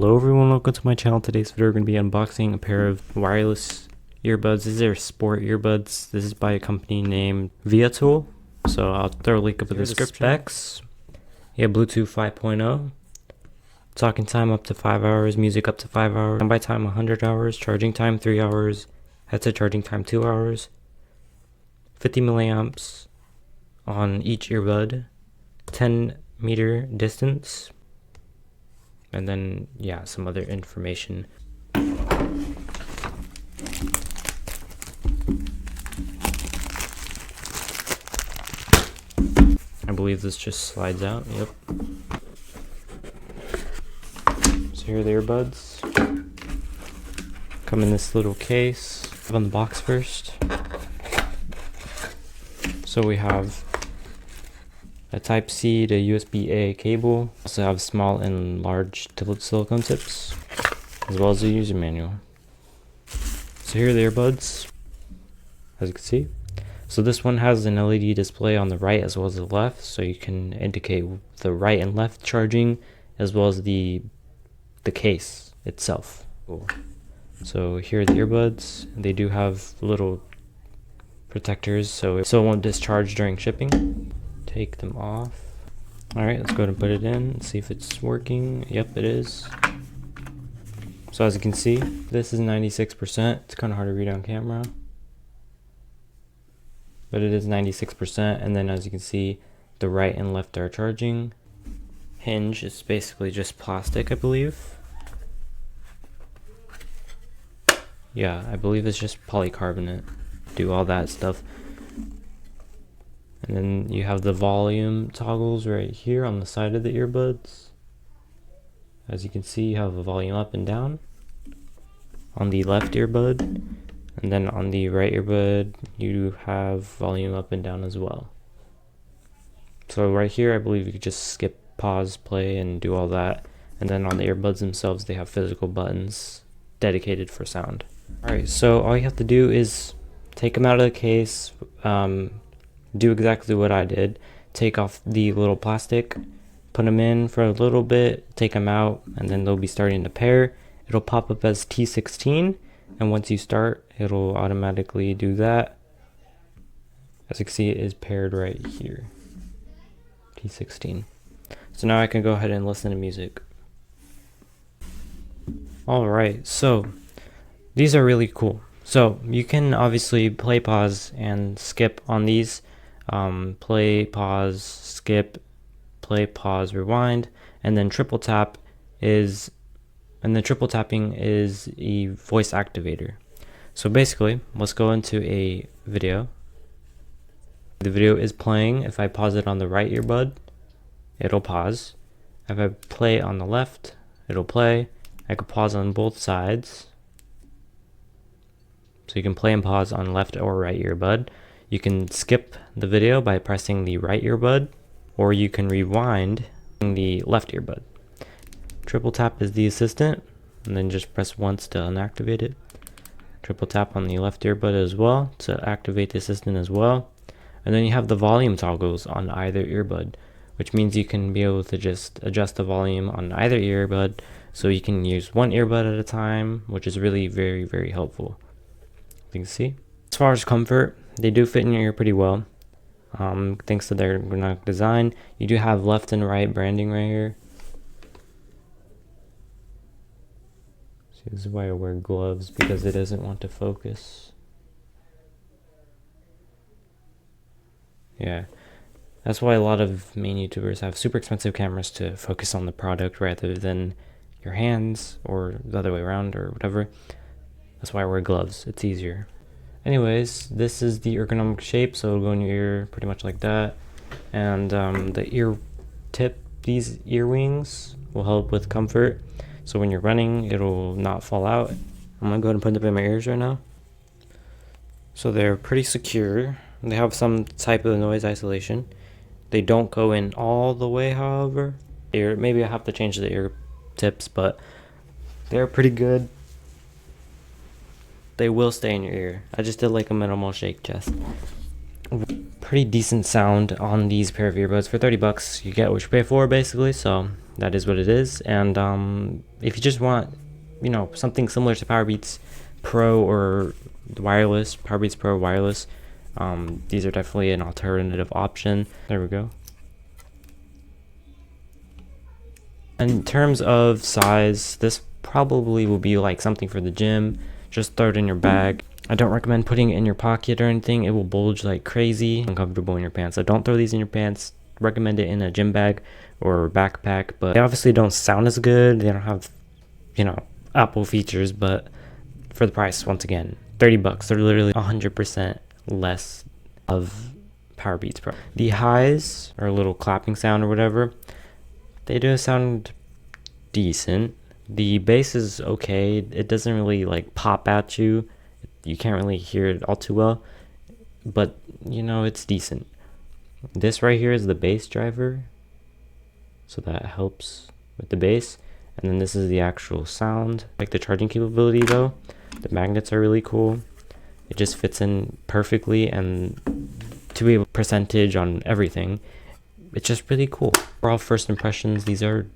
Hello everyone, welcome to my channel. Today's video we're going to be unboxing a pair of wireless earbuds. These are sport earbuds. This is by a company named VEATOOL. So I'll throw a link up in the description. Specs. Yeah, Bluetooth 5.0. Talking time up to 5 hours, music up to 5 hours, standby time 100 hours, charging time 3 hours, headset charging time 2 hours, 50 milliamps on each earbud, 10-meter distance. And then, yeah, some other information. I believe this just slides out. Yep. So here are the earbuds. Come in this little case. On the box first. So we have a Type-C to USB-A cable. Also have small and large silicone tips, as well as a user manual. So here are the earbuds, as you can see. So this one has an LED display on the right as well as the left, so you can indicate the right and left charging, as well as the case itself. Cool. So here are the earbuds. They do have little protectors, so it won't discharge during shipping. Take them off. Alright, let's go ahead and put it in and see if it's working. Yep, it is. So as you can see, this is 96%. It's kind of hard to read on camera, but it is 96%. And then as you can see, the right and left are charging. Hinge is basically just plastic, I believe. Yeah, I believe it's just polycarbonate. Do all that stuff. And then you have the volume toggles right here on the side of the earbuds. As you can see, you have a volume up and down on the left earbud. And then on the right earbud, you have volume up and down as well. So right here, I believe you could just skip, pause, play, and do all that. And then on the earbuds themselves, they have physical buttons dedicated for sound. Alright, so all you have to do is take them out of the case, do exactly what I did. Take off the little plastic, put them in for a little bit, take them out, and then they'll be starting to pair. It'll pop up as T16, and once you start, it'll automatically do that. As you can see, it is paired right here. T16. So now I can go ahead and listen to music. Alright, so these are really cool. So you can obviously play, pause, and skip on these. Play, pause, skip, play, pause, rewind, and then triple tapping is a voice activator. So basically, let's go into a video. The video is playing. If I pause it on the right earbud, it'll pause. If I play on the left, it'll play. I could pause on both sides. So you can play and pause on left or right earbud. You can skip the video by pressing the right earbud, or you can rewind the left earbud. Triple tap is the assistant, and then just press once to unactivate it. Triple tap on the left earbud as well to activate the assistant as well. And then you have the volume toggles on either earbud, which means you can be able to just adjust the volume on either earbud, so you can use one earbud at a time, which is really very, very helpful. You can see. As far as comfort, they do fit in your ear pretty well, thanks to their ergonomic design. You do have left and right branding right here. See, this is why I wear gloves, because it doesn't want to focus. Yeah, that's why a lot of main YouTubers have super expensive cameras to focus on the product rather than your hands, or the other way around, or whatever. That's why I wear gloves. It's easier. Anyways, this is the ergonomic shape, so it'll go in your ear pretty much like that. And the ear tip, these ear wings will help with comfort. So when you're running, it'll not fall out. I'm gonna go ahead and put them in my ears right now. So they're pretty secure. They have some type of noise isolation. They don't go in all the way, however. Maybe I have to change the ear tips, but they're pretty good. They will stay in your ear. I just did like a minimal shake test. Pretty decent sound on these pair of earbuds. For 30 bucks, you get what you pay for, basically. So that is what it is. And if you just want, you know, something similar to Powerbeats Pro or wireless, Powerbeats Pro wireless, these are definitely an alternative option. There we go. In terms of size, this probably will be like something for the gym. Just throw it in your bag. I don't recommend putting it in your pocket or anything. It will bulge like crazy, uncomfortable in your pants. So don't throw these in your pants. Recommend it in a gym bag or backpack. But they obviously don't sound as good. They don't have, you know, Apple features, but for the price, once again, 30 bucks. They're literally 100% less of Powerbeats Pro. The highs, or a little clapping sound or whatever, they do sound decent. The bass is okay. It doesn't really like pop at you. You can't really hear it all too well, but you know, it's decent. This right here is the bass driver, so that helps with the bass. And then this is the actual sound. Like the charging capability though, the magnets are really cool. It just fits in perfectly, and to be able to percentage on everything, it's just really cool. For all first impressions, these are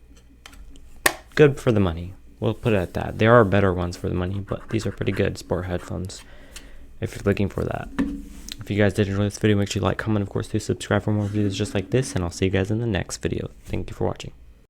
good for the money. We'll put it at that. There are better ones for the money, but these are pretty good sport headphones if you're looking for that. If you guys did enjoy this video, make sure you like, comment, of course, to subscribe for more videos just like this, and I'll see you guys in the next video. Thank you for watching.